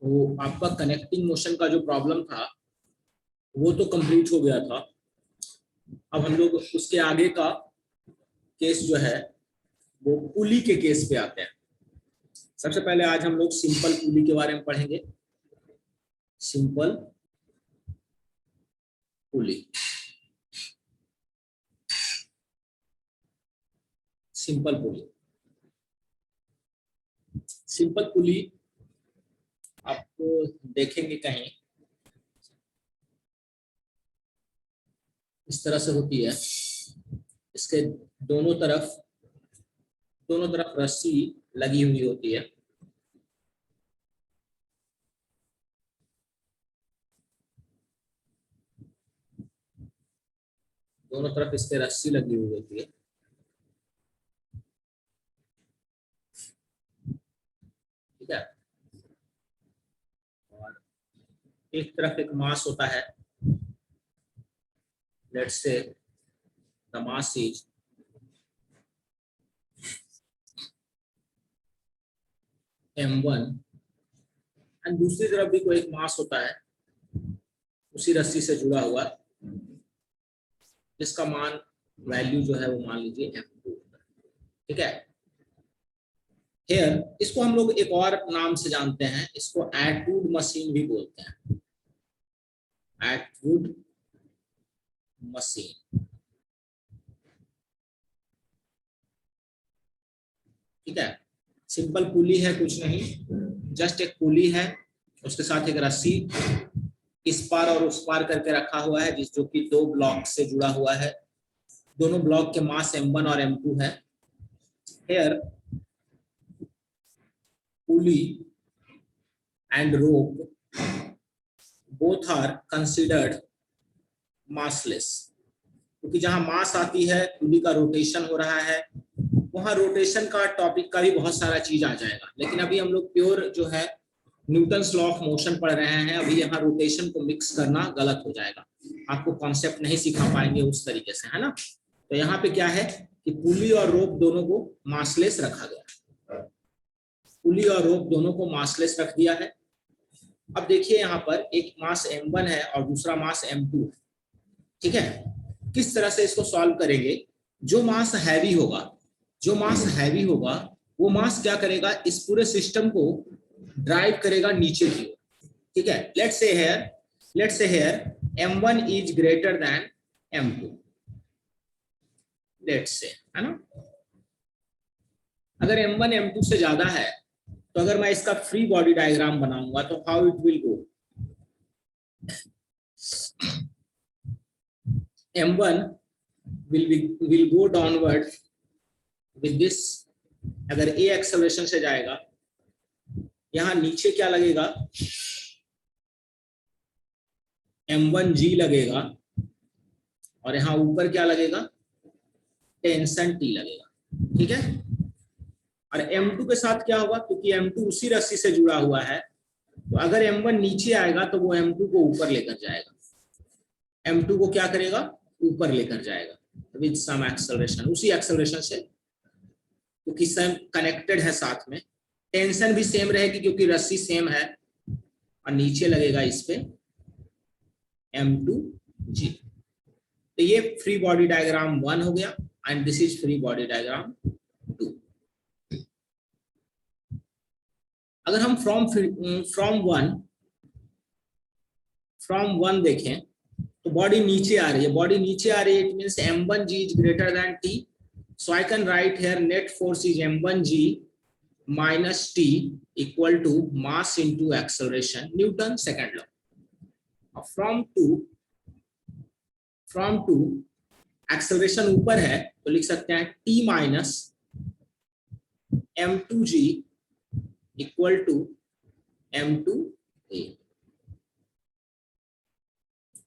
तो आपका connecting motion का जो प्रॉब्लम था वो तो कंप्लीट हो गया था। अब हम लोग उसके आगे का केस जो है वो पुली के केस पे आते हैं। सबसे पहले आज हम लोग सिंपल पुली के बारे में पढ़ेंगे। सिंपल पुली। सिंपल पुली। सिंपल पुली आप देखेंगे कहीं इस तरह से होती है। इसके दोनों तरफ रस्सी लगी हुई होती है। दोनों तरफ इसके रस्सी लगी हुई होती है। ठीक है। और एक तरफ एक मास होता है। लेट्स से the mass is m1 and दूसरी तरफ भी कोई एक मास होता है उसी रस्सी से जुड़ा हुआ, जिसका मान वैल्यू जो है वो मान लीजिए m2। ठीक है। हेयर इसको हम लोग एक और नाम से जानते हैं, इसको एटवुड मशीन भी बोलते हैं। Atwood machine. ठीक है। सिंपल पुली है, कुछ नहीं, जस्ट एक पुली है, उसके साथ एक रस्सी इस पार और उस पार करके रखा हुआ है, जो कि दो ब्लॉक से जुड़ा हुआ है। दोनों ब्लॉक के मास m1 और m2 है। Here pulley and rope both are considered massless, क्योंकि जहां मास आती है, पुली का रोटेशन हो रहा है, वहां रोटेशन का टॉपिक का भी बहुत सारा चीज आ जाएगा। लेकिन अभी हम लोग प्योर जो है न्यूटन्स लॉ ऑफ मोशन पढ़ रहे हैं। अभी यहाँ रोटेशन को मिक्स करना गलत हो जाएगा, आपको कॉन्सेप्ट नहीं सिखा पाएंगे उस तरीके से, है ना। तो यहाँ पे क्या है कि पुली और रोप दोनों को मासलेस रखा गया। पुली और रोप दोनों को मासलेस रख दिया है। अब देखिए यहाँ पर एक मास m1 है और दूसरा मास m2 है। ठीक है। किस तरह से इसको सॉल्व करेंगे? जो मास हैवी होगा वो मास क्या करेगा, इस पूरे सिस्टम को ड्राइव करेगा नीचे की ओर। ठीक है। Let's say here m1 is greater than m2। Let's say, है ना। अगर m1 m2 से ज्यादा है तो अगर मैं इसका फ्री बॉडी डायग्राम बनाऊंगा तो how it will go. m1 will go downward with this। अगर a एक्सेलरेशन से जाएगा, यहां नीचे क्या लगेगा, m1g लगेगा, और यहां ऊपर क्या लगेगा, टेंशन t लगेगा। ठीक है। और m2 के साथ क्या होगा, क्योंकि m2 उसी रस्सी से जुड़ा हुआ है, तो अगर m1 नीचे आएगा तो वो m2 को ऊपर लेकर जाएगा। m2 को क्या करेगा, ऊपर लेकर जाएगा विद सम एक्सेलरेशन, उसी एक्सेलरेशन से, क्योंकि सेम कनेक्टेड है साथ में। टेंशन भी सेम रहेगी क्योंकि रस्सी सेम है, और नीचे लगेगा इस पे m2g। तो ये फ्री बॉडी डायग्राम 1 हो गया and this is free body diagram 2। अगर हम फ्रॉम वन देखें तो बॉडी नीचे आ रही है, it means m1g is greater then t, so I can write here net force is m1g minus t equal to mass into acceleration, Newton second law। from to acceleration ऊपर है तो लिख सकते हैं t minus m2g equal to m2a,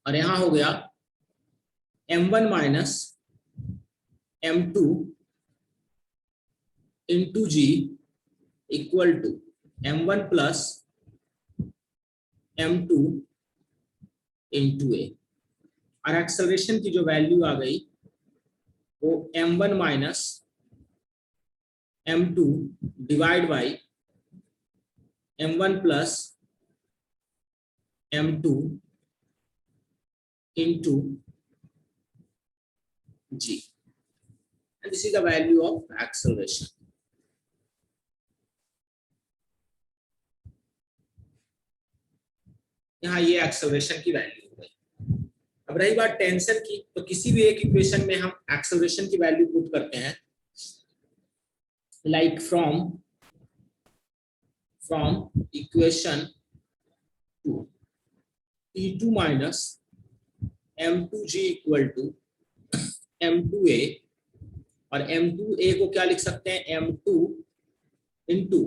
और यहां हो गया m1 minus m2 into g equal to m1 plus m2 into a, और एक्सेलरेशन की जो वैल्यू आ गई वो m1 minus m2 divide by m1 plus m2 into g, and this is the value of acceleration. यहाँ ये acceleration की value हो गई। अब रही बात टेंशन की, तो किसी भी एक इक्वेशन में हम एक्सेलरेशन की वैल्यू पुट करते हैं, like from equation 2 T2 minus m2g equal to m2a, और m2a को क्या लिख सकते हैं, m2 into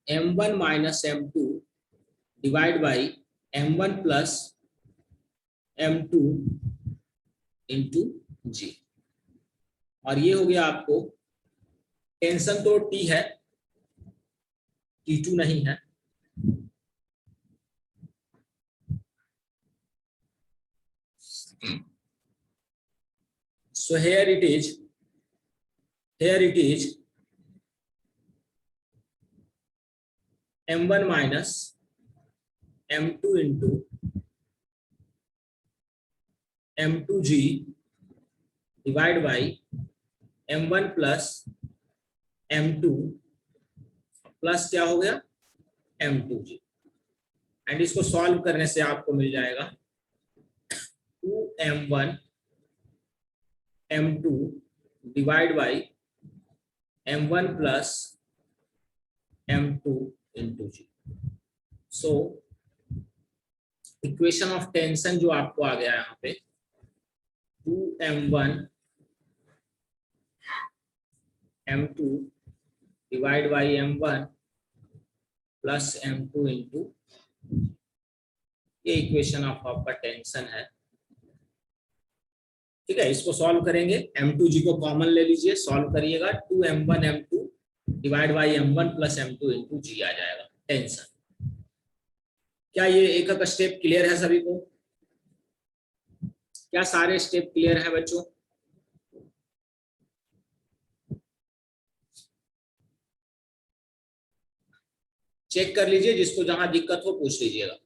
m1 minus m2 divide by m1 plus m2 into g। और ये हो गया आपको, टेंशन तो T है, T2 नहीं है। So here it is m1 minus m2 into m2g divided by m1 plus m2 plus क्या हो गया, m2g, एंड इसको सॉल्व करने से आपको मिल जाएगा 2m1 m2 divide by m1 plus m2 into G. So equation of tension जो आपको आ गया यहाँ पे 2m1 m2 divide by m1 plus m2 into, ये इक्वेशन ऑफ आपका टेंशन है। ठीक है, इसको सॉल्व करेंगे, m2g को कॉमन ले लीजिए, सॉल्व करिएगा, 2m1 m2 divide by m1 plus m2 into G आ जाएगा टेंशन। क्या ये एक एक स्टेप क्लियर है सभी को? क्या सारे स्टेप क्लियर है बच्चों? चेक कर लीजिए, जिसको जहां दिक्कत हो पूछ लीजिएगा।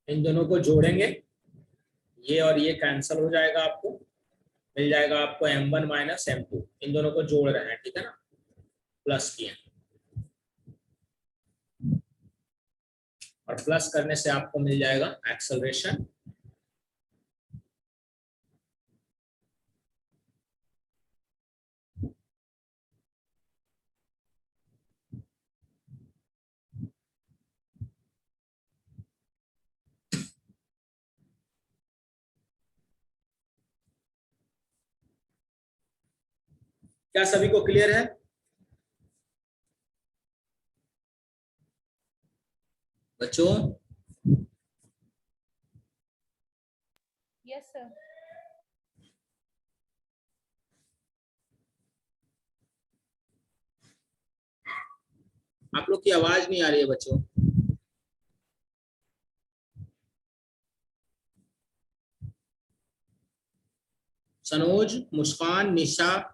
इन दोनों को जोड़ेंगे, ये और ये कैंसिल हो जाएगा, आपको मिल जाएगा आपको m1 माइनस m2, इन दोनों को जोड़ रहे हैं, ठीक है ना, प्लस किए, और प्लस करने से आपको मिल जाएगा एक्सेलरेशन। क्या सभी को क्लियर है बच्चों? Yes sir. आप लोग की आवाज नहीं आ रही है बच्चों। सनोज, मुस्कान, निशा,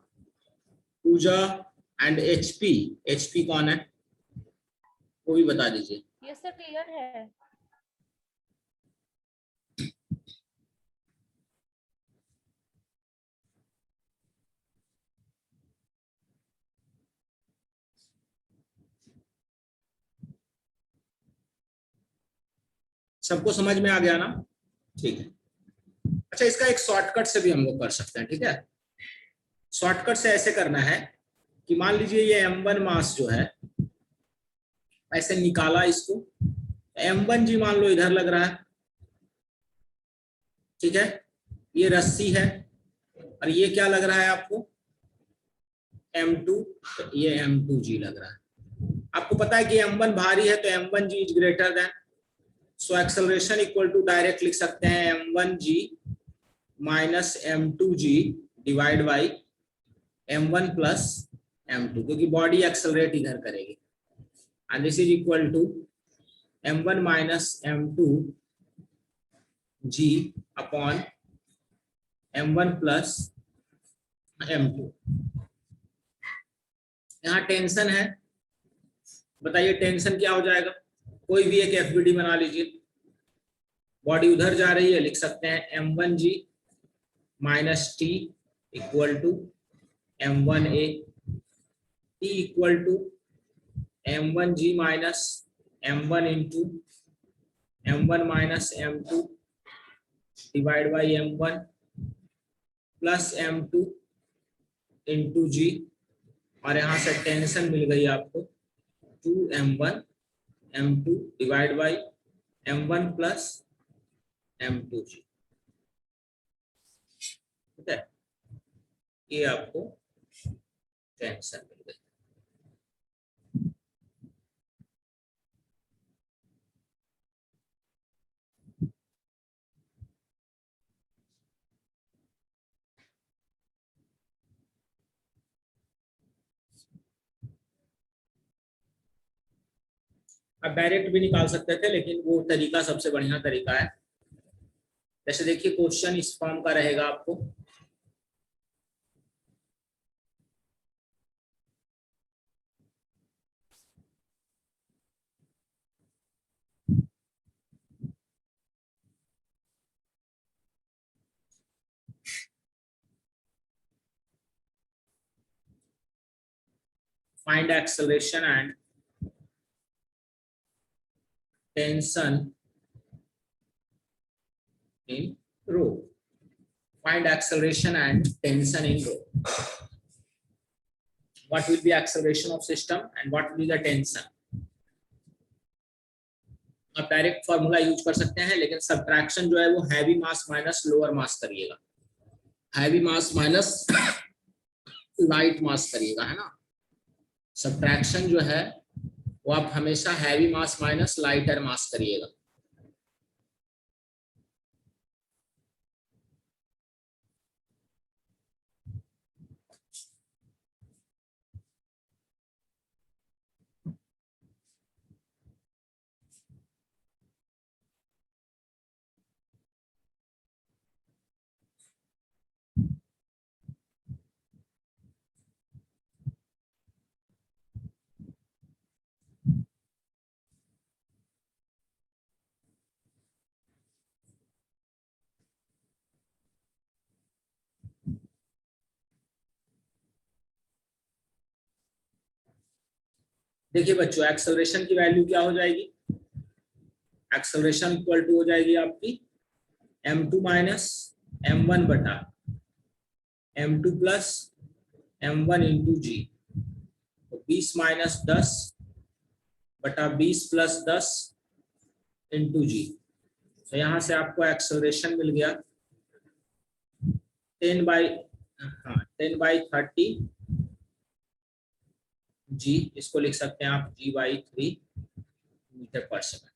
पूजा एंड एचपी कौन है वो भी बता दीजिए। यस सर, क्लियर है। सबको समझ में आ गया ना? ठीक है। अच्छा, इसका एक शॉर्टकट से भी हम लोग कर सकते हैं, ठीक है। शॉर्टकट से ऐसे करना है कि मान लीजिए ये m1 मास जो है, ऐसे निकाला इसको, m1g मान लो इधर लग रहा है, ठीक है, ये रस्सी है और ये क्या लग रहा है आपको, M2, तो ये M2G लग रहा है। आपको पता है कि M1 भारी है तो M1G is greater than, so acceleration equal to direct लिख सकते हैं M1G minus M2G divide by M1 plus M2, क्योंकि बॉडी एक्सेलरेट इधर करेगी, and this is equal to M1 minus M2G upon M1 plus M2। यहाँ tension है, बताइए tension क्या हो जाएगा, कोई भी एक एफबीडी बना लीजिए, बॉडी उधर जा रही है, लिख सकते हैं M1G minus T equal to M1A, T equal to M1G minus M1 into M1 minus M2 divide by M1 plus M2 into G, और यहाँ से टेंशन मिल गई आपको 2M1 M2 divide by M1 plus M2G, ठीक है, ये आपको tension मिल गई। आप डायरेक्ट भी निकाल सकते थे, लेकिन वो तरीका सबसे बढ़िया तरीका है। जैसे देखिए क्वेश्चन इस फॉर्म का रहेगा आपको, find acceleration and tension in rope. Find acceleration and tension in rope. What will be acceleration of system and what will be the tension? आप डायरेक्ट फॉर्मूला यूज कर सकते हैं, लेकिन सब्ट्रैक्शन जो है वो हैवी मास माइनस लोअर मास करिएगा, heavy मास minus light मास करिएगा, है ना। सब्ट्रैक्शन जो है वो आप हमेशा हैवी मास माइनस लाइटर मास करिएगा। देखिए बच्चों, एक्सेलरेशन की वैल्यू क्या हो जाएगी, एक्सेलरेशन इक्वल टू हो जाएगी आपकी M2 माइनस M1 बटा M2 plus M1 into G, तो 20 माइनस 10 बटा 20 प्लस 10 इंटू G। तो यहाँ से आपको एक्सेलरेशन मिल गया 10/30 G, इसको लिख सकते हैं आप G/3 metre per second.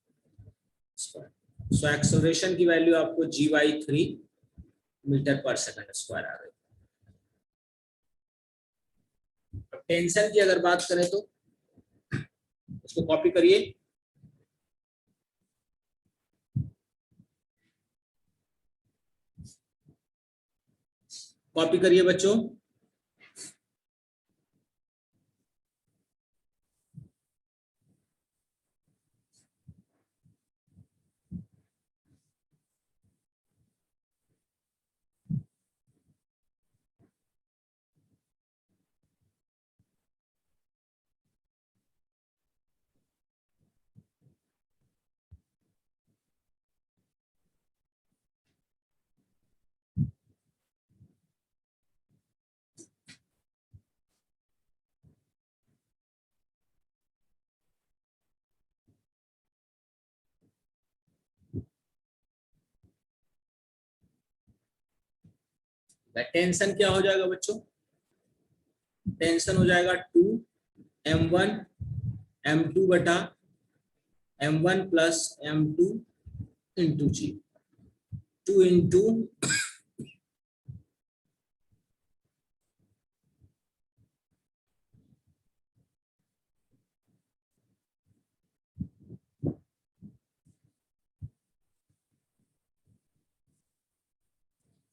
So acceleration की वैल्यू आपको G/3 metre per second square आ गई। अब टेंशन की अगर बात करें तो इसको कॉपी करिए, कॉपी करिए बच्चों। टेंशन क्या हो जाएगा बच्चों? टेंशन हो जाएगा 2m1 m2 बटा m1 प्लस m2 इंटू जी। 2 इंटू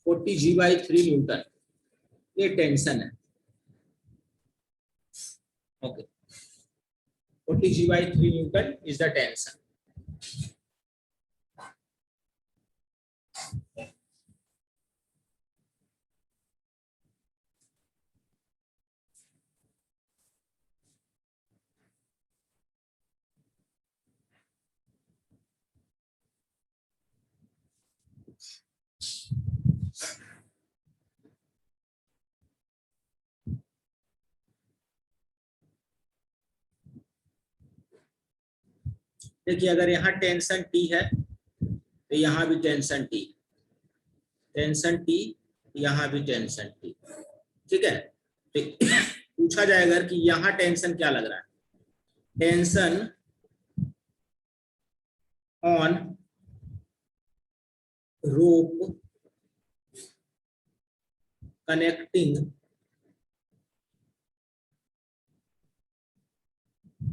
40g/3 न्यूटन, ये टेंशन है। Okay, 40g/3 Newton is the tension. देखिए अगर यहाँ टेंशन टी है तो यहाँ भी टेंशन टी, टेंशन टी, यहाँ भी टेंशन टी, ठीक है। तो पूछा जाएगा कि यहाँ टेंशन क्या लग रहा है? Tension on rope connecting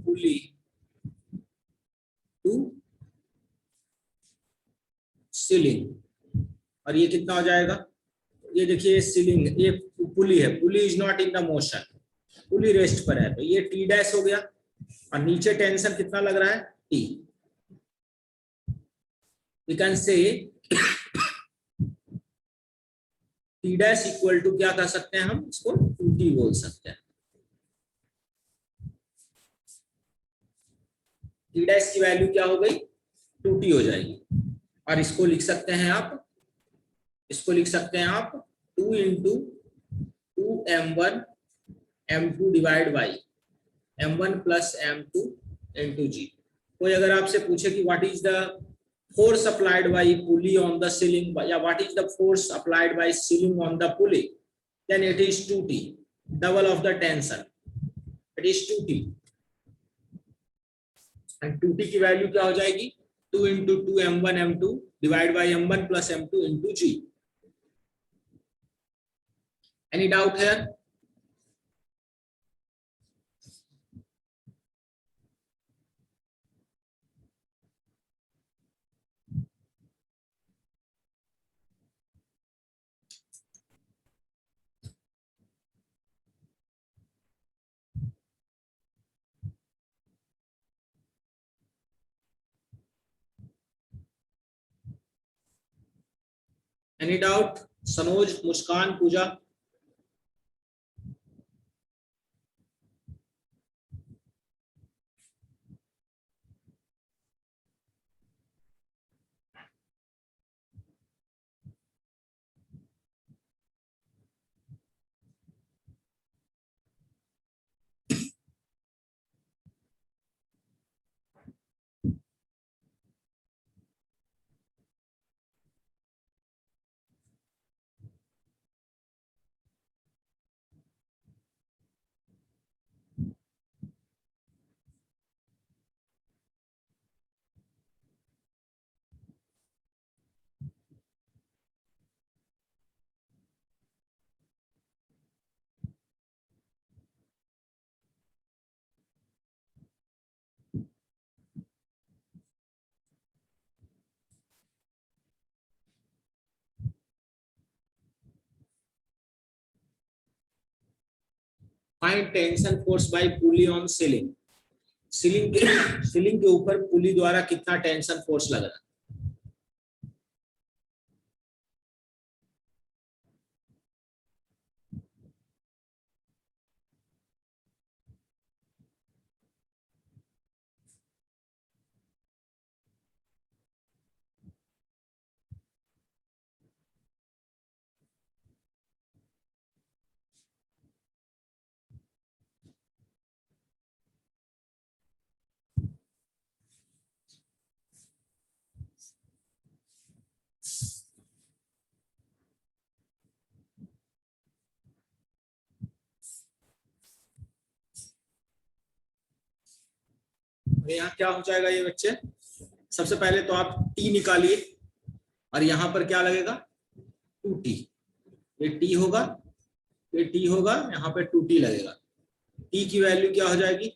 pulley to ceiling. और ये कितना हो जाएगा? ये देखिए सीलिंग, ये पुली है, pulley is not in the motion, pulley rest पर है, तो ये टी डैश हो गया। और नीचे टेंशन कितना लग रहा है? T. We can say T dash equal to क्या कर सकते हैं हम इसको? 2t बोल सकते हैं। टी डैश की वैल्यू क्या हो गई? 2t हो जाएगी। और इसको लिख सकते हैं आप, इसको लिख सकते हैं आप 2 into 2m1 m2 divide by m1 plus m2 into G. कोई अगर आपसे पूछे कि what is the force applied by pulley on the ceiling, या what is the force applied by ceiling on the pulley, then it is 2t, double of the tension, it is 2t। And 2t की value क्या हो जाएगी? 2 into 2m1 m2 divide by m1 plus m2 into G. Any doubt here? Any doubt? Sanoj, Muskan, Pooja? Find tension force by pulley on ceiling. Ceiling के ऊपर पुली द्वारा कितना tension force लग रहा है? यहाँ क्या हो जाएगा ये बच्चे, सबसे पहले तो आप t निकालिए और यहाँ पर क्या लगेगा 2t, ये t होगा, ये t होगा, यहाँ पे 2t लगेगा। t की वैल्यू क्या हो जाएगी,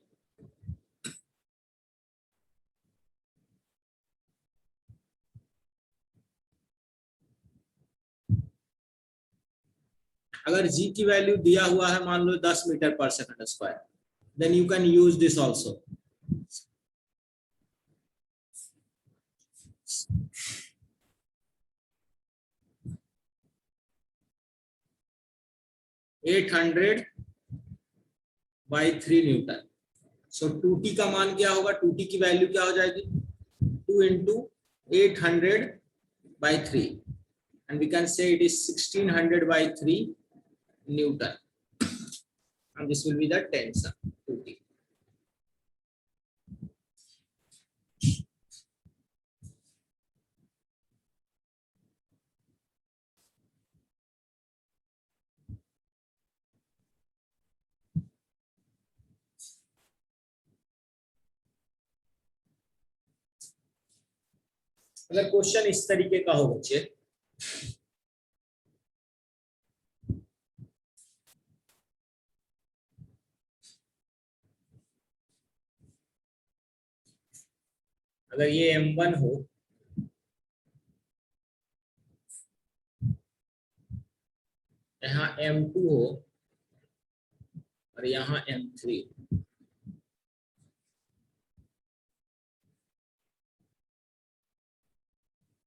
अगर g की वैल्यू दिया हुआ है मान लो 10 metre per second square, then you can use this also. At 800/3 newton. So 2t का मान क्या होगा, 2t की वैल्यू क्या हो जाएगी 2 into 800/3 and we can say it is 1600/3 Newton and this will be the tension 2t. अगर question इस तरीके का हो बच्चे, अगर ये m1 हो, यहाँ m2 हो और यहाँ m3,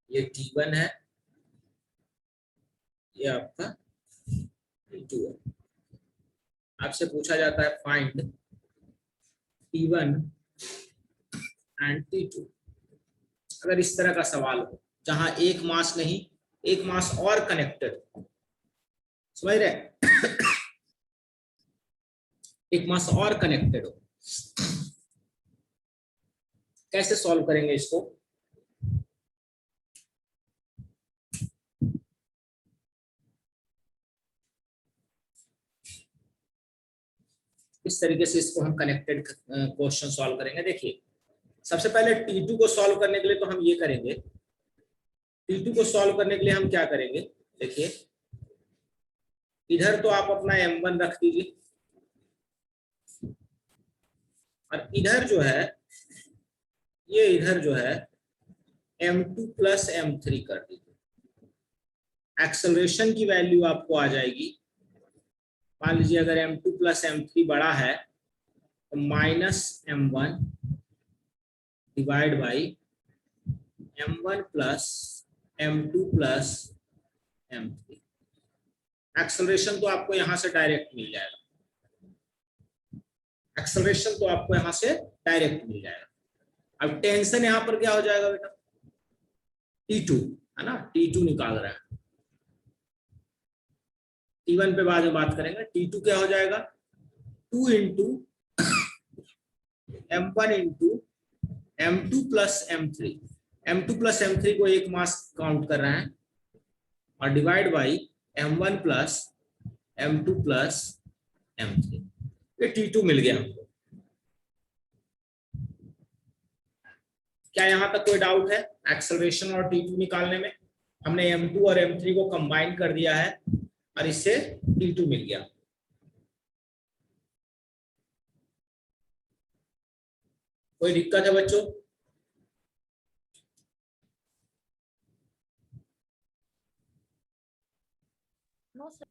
ये T1 है, ये आपका T2 है। आपसे पूछा जाता है फाइंड T1 एंड T2। अगर इस तरह का सवाल हो जहां एक मास नहीं, एक मास और कनेक्टेड, समझ रहे, एक मास और कनेक्टेड हो, कैसे सॉल्व करेंगे इसको, इस तरीके से इसको हम कनेक्टेड क्वेश्चन सॉल्व करेंगे। देखिए सबसे पहले T2 को सॉल्व करने के लिए तो हम ये करेंगे, T2 को सॉल्व करने के लिए हम क्या करेंगे, देखिए इधर तो आप अपना m1 रख दीजिए और इधर जो है, ये इधर जो है m2 + m3 कर दीजिए। एक्सेलरेशन की वैल्यू आपको आ जाएगी, मान लीजिए अगर m2 + m3 बड़ा है तो -m1 divide by m1 + m2 + m3। Acceleration तो आपको यहां से डायरेक्ट मिल जाएगा, एक्सेलरेशन तो आपको यहां से डायरेक्ट मिल जाएगा। अब टेंशन यहां पर क्या हो जाएगा बेटा, T2 है ना, T2 निकाल रहा है, T1 पे बाद में बात करेंगे। T2 क्या हो जाएगा 2 into m1 into m2 + m3, m2 + m3 को एक मास काउंट कर रहे हैं और divide by m1 + m2 + m3, ये T2 मिल गया हमको। क्या यहां तक कोई डाउट है, एक्सेलरेशन और T2 निकालने में हमने m2 और m3 को कंबाइन कर दिया है और इससे T2 मिल गया। कोई दिक्कत है बच्चों, नो सर।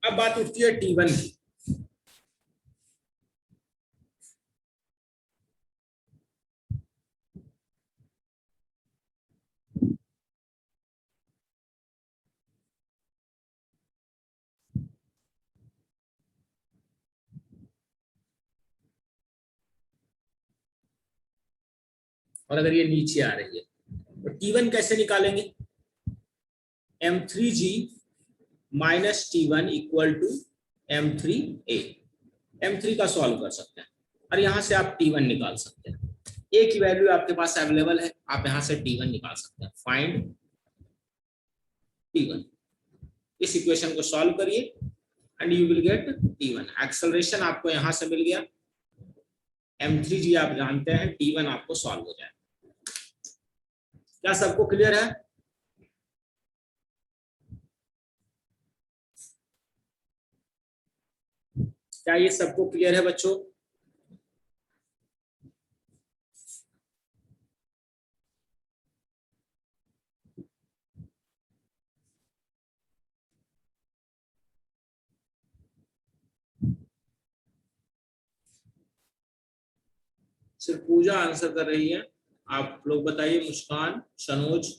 अब बात उठती है T1 की। और अगर ये नीचे आ रही है तो T1 कैसे निकालेंगे, m3g - T1 = m3a, m3 का सॉल्व कर सकते हैं और यहां से आप T1 निकाल सकते हैं। एक ही वैल्यू आपके पास अवेलेबल है, आप यहां से T1 निकाल सकते हैं। फाइंड T1, इस इक्वेशन को सॉल्व करिए and you will get T1। Acceleration आपको यहां से मिल गया, m3g आप जानते हैं, T1 आपको सॉल्व हो जाए। क्या सबको क्लियर है? क्या ये सबको क्लियर है बच्चों? सिर्फ पूजा आंसर कर रही है, आप लोग बताइए। मुस्कान, सनोज,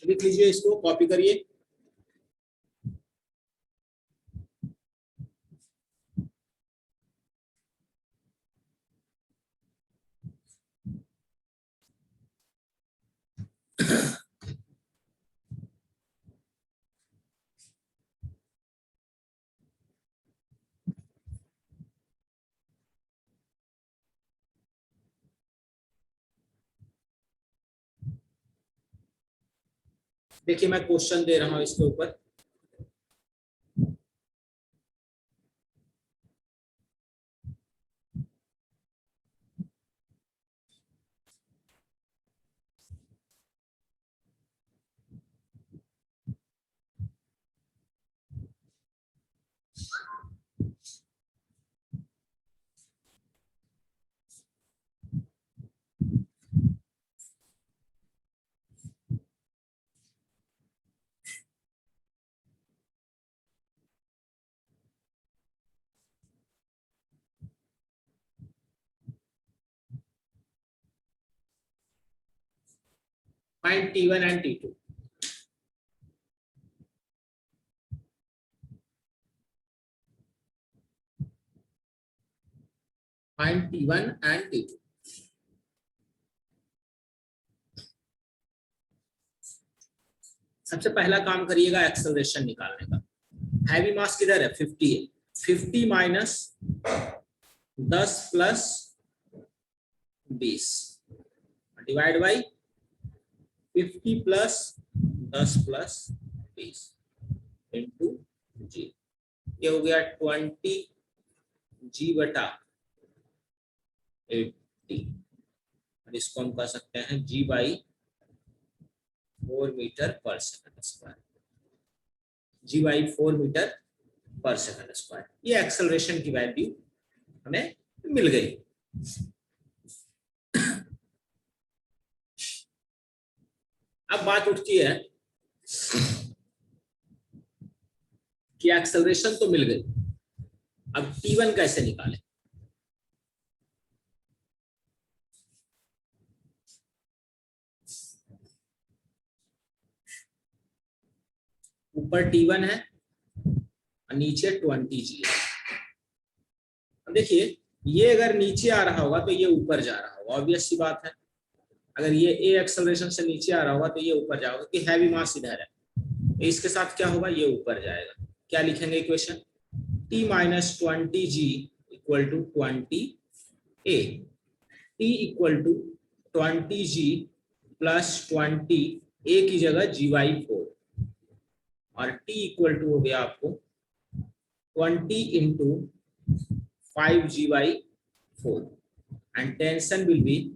लिख लीजिए, इसको कॉपी करिए। देखिए मैं क्वेश्चन दे रहा हूं इसके ऊपर। Find T1 and T2। Find T1 and T2। सबसे पहला काम करिएगा एक्सेलरेशन निकालने का। हैवी मास किधर है? 50 है। 50 minus 10 plus 20 divide by 50 plus 10 plus 20 into G. ये हो गया 20 g/80। और इसको हम कह सकते हैं g/4 metre per second square. g/4 metre per second square. ये एक्सेलरेशन की वैल्यू हमें मिल गई। अब बात उठती है कि एक्सेलरेशन तो मिल गई, अब T1 कैसे निकालें? ऊपर T1 है और नीचे 20g है। अब देखिए ये अगर नीचे आ रहा होगा तो ये ऊपर जा रहा होगा, ऑब्वियस सी बात है। अगर ये A एक्सेलरेशन से नीचे आ रहा होगा तो ये ऊपर जाएगा, कि हैवी मास इधर है, तो इसके साथ क्या होगा? ये ऊपर जाएगा। क्या लिखेंगे equation? T minus 20g equal to 20A। T equal to 20g plus 20A की जगह g/4 और T इक्वल टू हो गया आपको 20 into 5g/4 and tension will B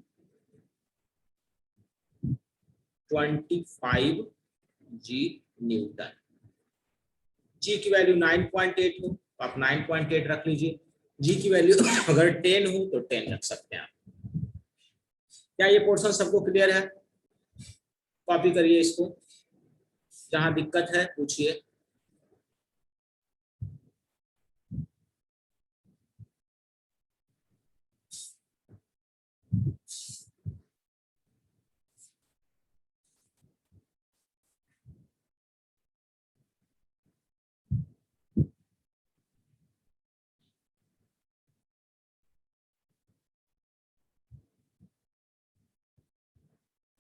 25 g Newton. G की वैल्यू 9.8 हो तो आप 9.8 रख लीजिए। G की वैल्यू अगर 10 हो तो 10 रख सकते हैं आप। क्या ये पोर्शन सबको क्लियर है? कॉपी करिए इसको, जहां दिक्कत है पूछिए।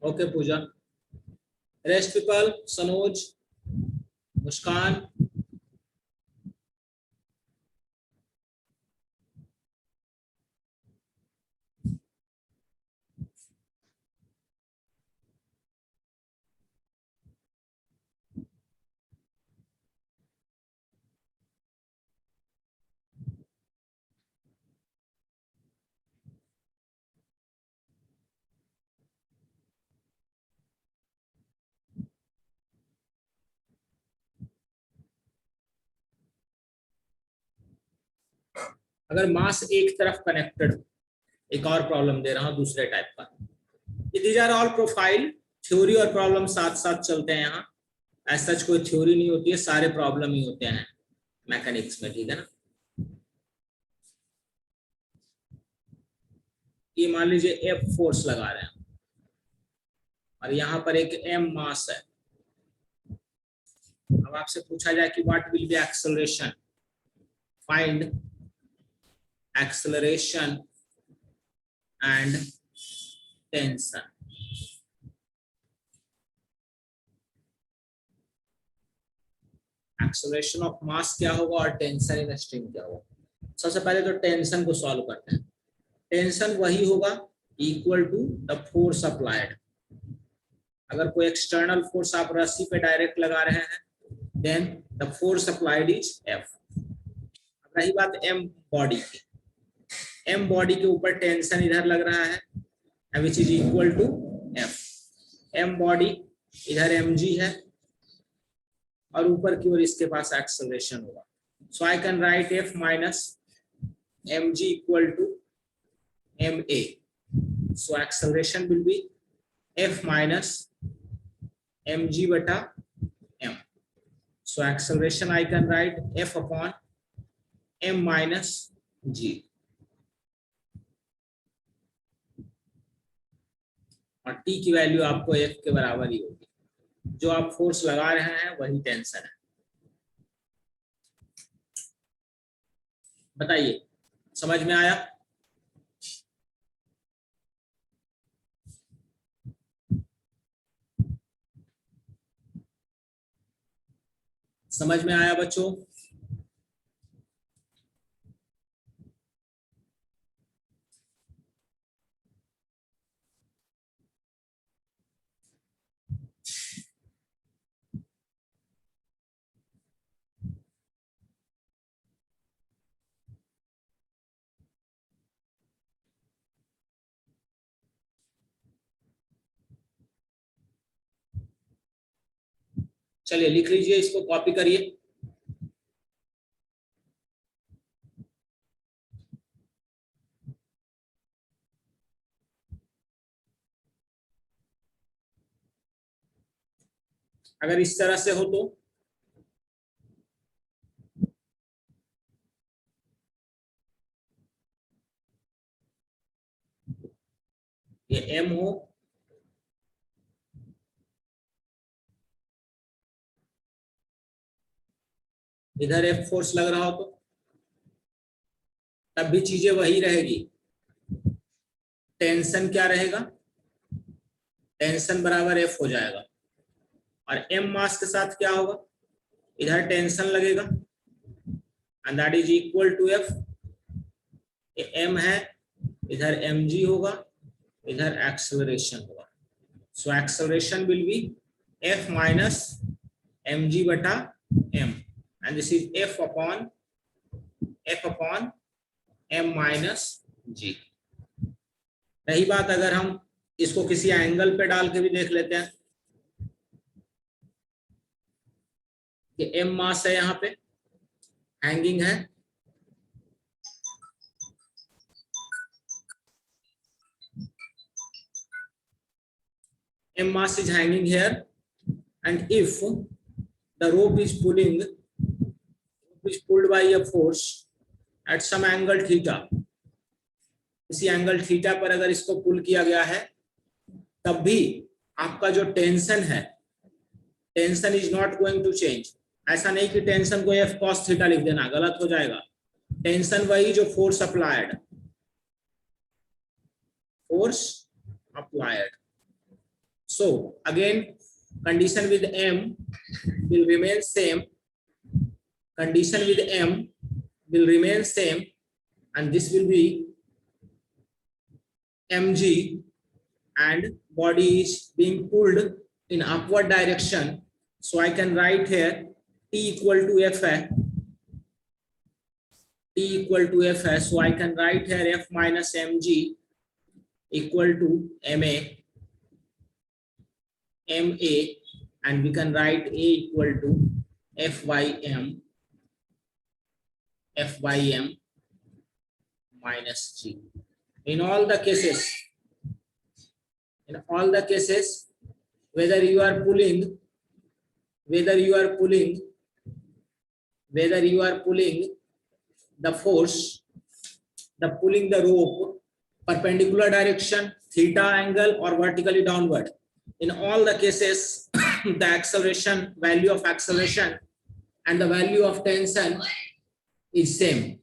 ओके पूजा, रेस्ट पीपल, सनोज, मुस्कान, अगर मास एक तरफ कनेक्टेड, एक और प्रॉब्लम दे रहा हूं दूसरे टाइप का। These are all profile, theory और प्रॉब्लम साथ साथ चलते हैं यहाँ। ऐसा कोई थ्योरी नहीं होती है, सारे प्रॉब्लम ही होते हैं मैकेनिक्स में, ठीक है ना। ये मान लीजिए एफ फोर्स लगा रहे हैं और यहाँ पर एक एम मास है। अब आपसे पूछा जाए कि what will be acceleration, find acceleration and tension. Acceleration of mass क्या होगा और टेंशन इन स्ट्रिंग क्या होगा। सबसे पहले तो टेंशन को सॉल्व करते हैं। टेंशन वही होगा equal to the force applied. अगर कोई एक्सटर्नल फोर्स आप रस्सी पे डायरेक्ट लगा रहे हैं, then the force applied is F. रही बात एम बॉडी की, एम बॉडी के ऊपर टेंशन इधर लग रहा है which is equal to F. M body इधर एम जी है और ऊपर की ओर इसके पास एक्सेलरेशन होगा। So I can write F minus M G equal to M A. So acceleration will be F minus M G बटा M. So acceleration I can write F upon M minus जी, और T की value आपको F के बराबर ही होगी। जो आप force लगा रहे हैं वही टेंशन है। बताइए, समझ में आया? समझ में आया बच्चों? चलिए लिख लीजिए, इसको कॉपी करिए। अगर इस तरह से हो तो ये एम हो, इधर एफ फोर्स लग रहा हो तो तब भी चीजें वही रहेगी। टेंशन क्या रहेगा? टेंशन बराबर एफ हो जाएगा। और एम मास के साथ क्या होगा? इधर टेंशन लगेगा and that is equal to F. ये एम है, इधर एम जी होगा, इधर एक्सेलरेशन होगा। So acceleration will be F minus M G बटा M and this is F upon M minus G. रही बात, अगर हम इसको किसी एंगल पे डाल के भी देख लेते हैं कि एम मास है, यहाँ पे हैंगिंग है, M mass is hanging here, and if the rope is pulled by a force at some angle theta, इसी एंगल थीटा पर अगर इसको पुल किया गया है, तब भी आपका जो टेंशन है, tension is not going to change. ऐसा नहीं कि टेंशन को एफ कॉस थीटा लिख देना, गलत हो जाएगा। टेंशन वही जो force applied, So again, condition with M will remain same. Condition with M will remain same, and this will be mg, and body is being pulled in upward direction. So I can write here T equal to Fa. T equal to Fa. So I can write here F minus mg equal to ma, and we can write A equal to Fym minus g. In all the cases, whether you are pulling the force, pulling the rope perpendicular direction, theta angle, or vertically downward, in all the cases the acceleration, value of acceleration and the value of tension is same.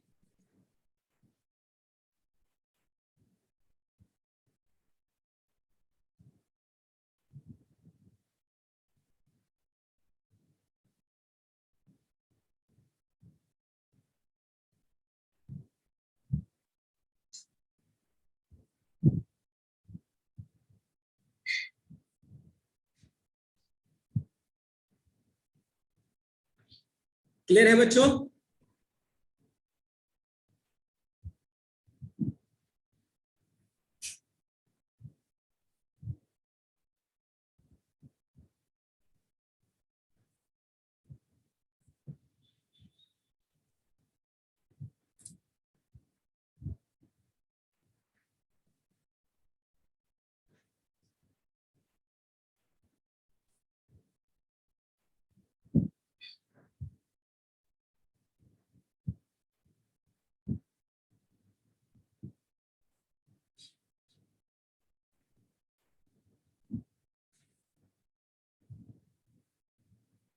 Clear है बच्चों?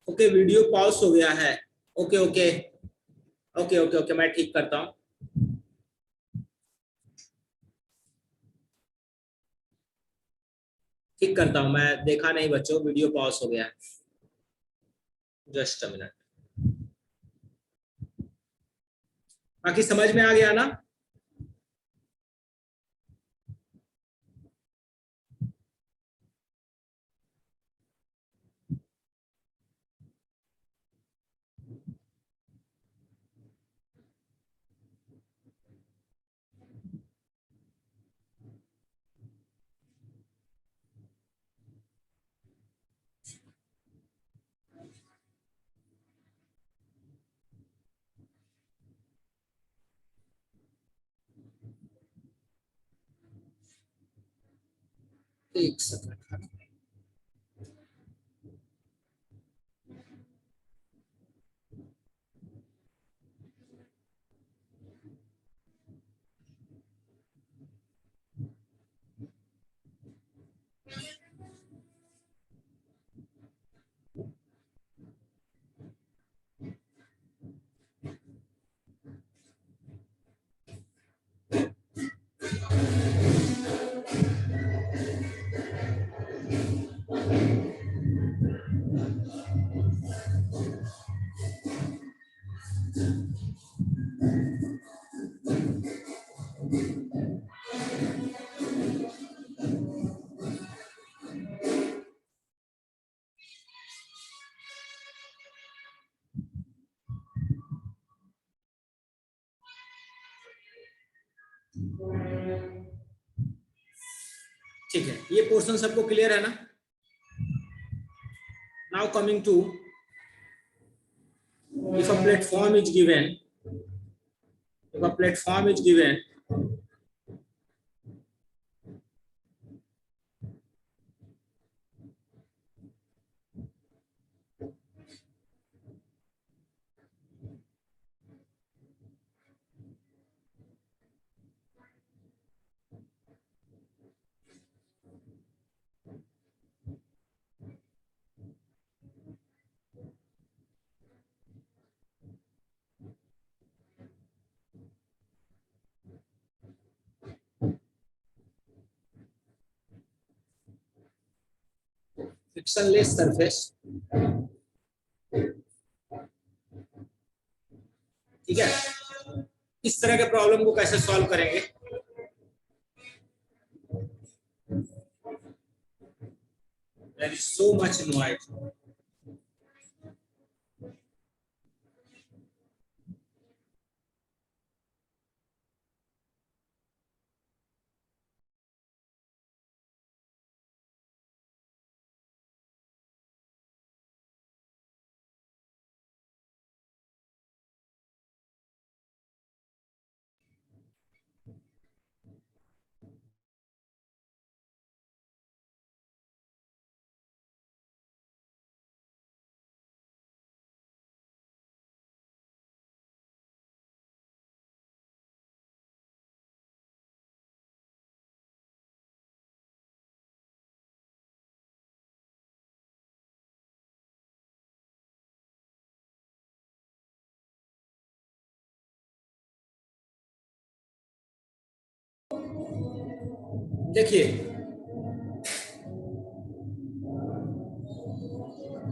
Okay, video pause हो गया है। Okay okay okay okay okay, मैं ठीक करता हूँ। ठीक करता हूँ, मैं देखा नहीं बच्चों, वीडियो पॉज हो गया है। Just a minute. बाकी समझ में आ गया ना? एक सेकंड। ठीक है, ये पोर्शन सबको क्लियर है ना? Now coming to, if a platform is given, frictionless surface, ठीक है। इस तरह के प्रॉब्लम को कैसे सॉल्व करेंगे? There is so much noise. देखिए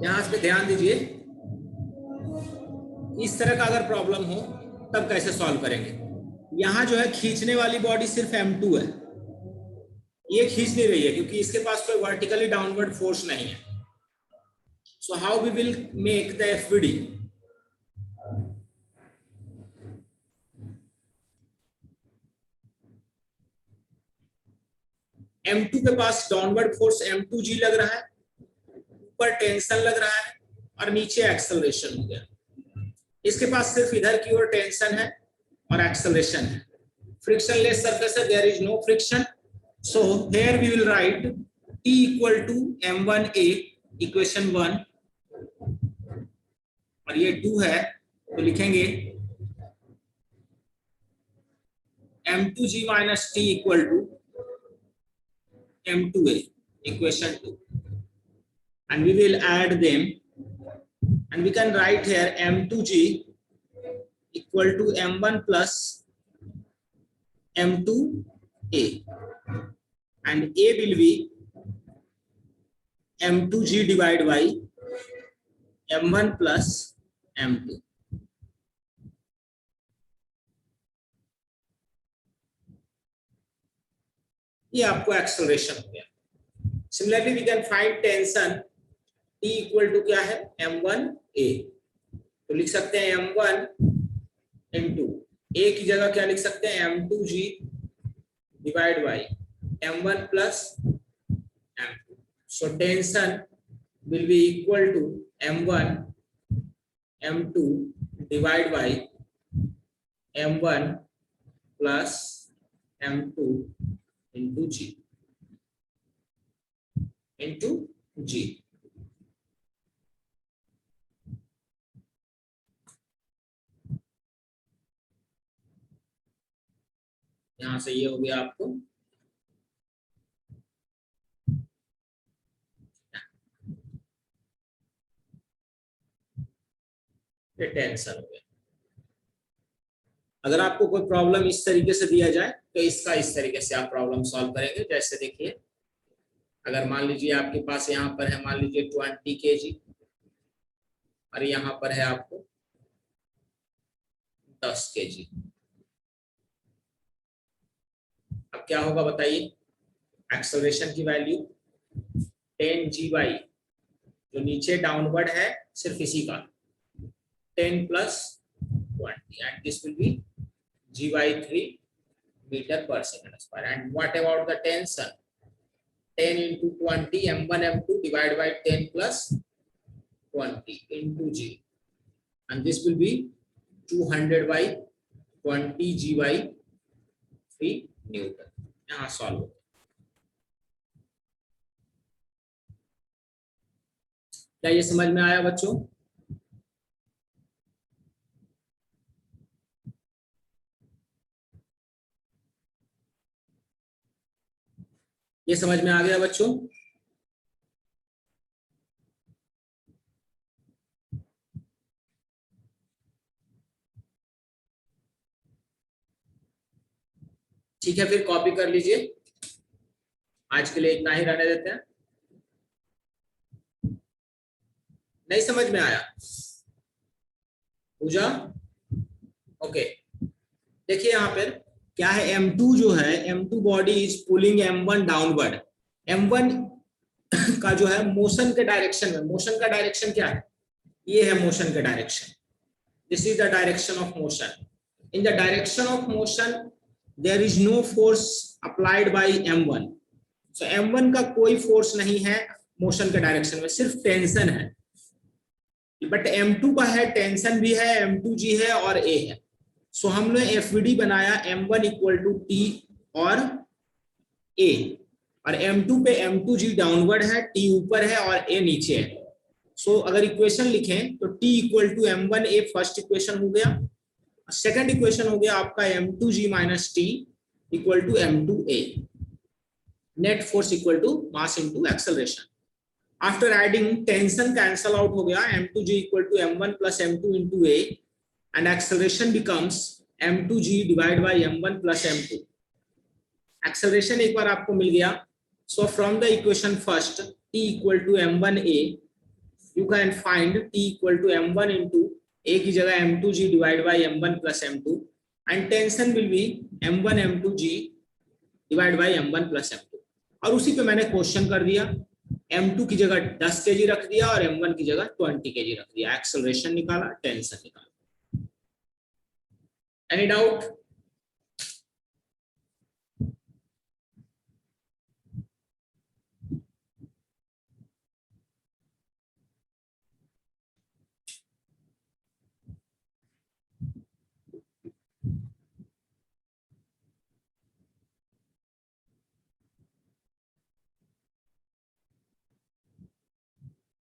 यहां पे ध्यान दीजिए, इस तरह का अगर प्रॉब्लम हो तब कैसे सॉल्व करेंगे? यहां जो है खींचने वाली बॉडी सिर्फ M2 है, ये खींच नहीं रही है क्योंकि इसके पास कोई वर्टिकली डाउनवर्ड फोर्स नहीं है। So how we will make the FVD? M2 के पास डाउनवर्ड फोर्स M2G लग रहा है, ऊपर टेंशन लग रहा है और नीचे एक्सेलरेशन हो गया। इसके पास सिर्फ इधर की ओर टेंशन है और एक्सेलरेशन है। फ्रिक्शनलेस सरफेस है, there is no friction, so here we will write T equal to M1A equation 1, और ये 2 है तो लिखेंगे M2G minus T equal to M2A equation 2, and we will add them, and we can write here M2G equal to M1 plus M2A, and A will be M2G divided by M1 plus M2. ये आपको acceleration हो गया। Similarly we can find tension, T equal to क्या है M1A, तो लिख सकते हैं M1 इंटू A की जगह क्या लिख सकते हैं M2G divide by M1 plus M2, so tension will be equal to M1 M2 divide by M1 plus M2 into G into G। यहां से ये हो गया आपको ये टेंशन हो गया। अगर आपको कोई प्रॉब्लम इस तरीके से दिया जाए तो इसका इस तरीके से आप प्रॉब्लम सॉल्व करेंगे। जैसे देखिए, अगर मान लीजिए आपके पास यहाँ पर है मान लीजिए 20 kg और यहाँ पर है आपको 10 kg, अब क्या होगा बताइए? एक्सेलरेशन की वैल्यू 10G/, जो नीचे डाउनवर्ड है सिर्फ इसी का 10 plus 20, and this will be G/3 meter per second square. And what about the tension? 10 into 20 M1 M2 divided by 10 plus 20 into G, and this will be 200 by 20 G/3 Newton. यहाँ solve हो, क्या ये समझ में आया बच्चों? ये समझ में आ गया बच्चों? ठीक है, फिर कॉपी कर लीजिए। आज के लिए इतना ही रहने देते हैं। नहीं समझ में आया पूजा? ओके, देखिए यहाँ पर क्या है, M2 जो है, M2 body is pulling M1 downward. M1 का जो है मोशन के डायरेक्शन में, मोशन का डायरेक्शन क्या है, ये है मोशन का direction, this is the direction of motion. In the direction of motion there is no force applied by M1, so M1 का कोई फोर्स नहीं है मोशन के डायरेक्शन में, सिर्फ टेंशन है। बट M2 का है, टेंशन भी है, M2G है और A है। सो हमने FVD बनाया M1 इक्वल टू T और A, और M2 पे M2G डाउनवर्ड है, T ऊपर है और A नीचे है। सो अगर इक्वेशन लिखें तो T equal to M1A first equation हो गया, सेकंड इक्वेशन हो गया आपका M2G minus T equal to M2A, net force equal to mass into acceleration. After adding tension cancel out हो गया, M2G equal to M1 plus M2 into A and acceleration becomes M2G divided by M1 plus M2. Acceleration एक बार आपको मिल गया, so from the equation first T equal to M1A, you can find T equal to M1 into A की जगह M2G divided by M1 plus M2 and tension will be M1 M2G divided by M1 plus M2। और उसी पे मैंने question कर दिया, M2 की जगह 10 kg रख दिया और M1 की जगह 20 kg रख दिया, एक्सेलरेशन निकाला, टेंशन निकाला। Any doubt?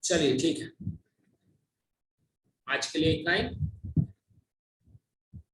चलिए ठीक है, आज के लिए इतना ही।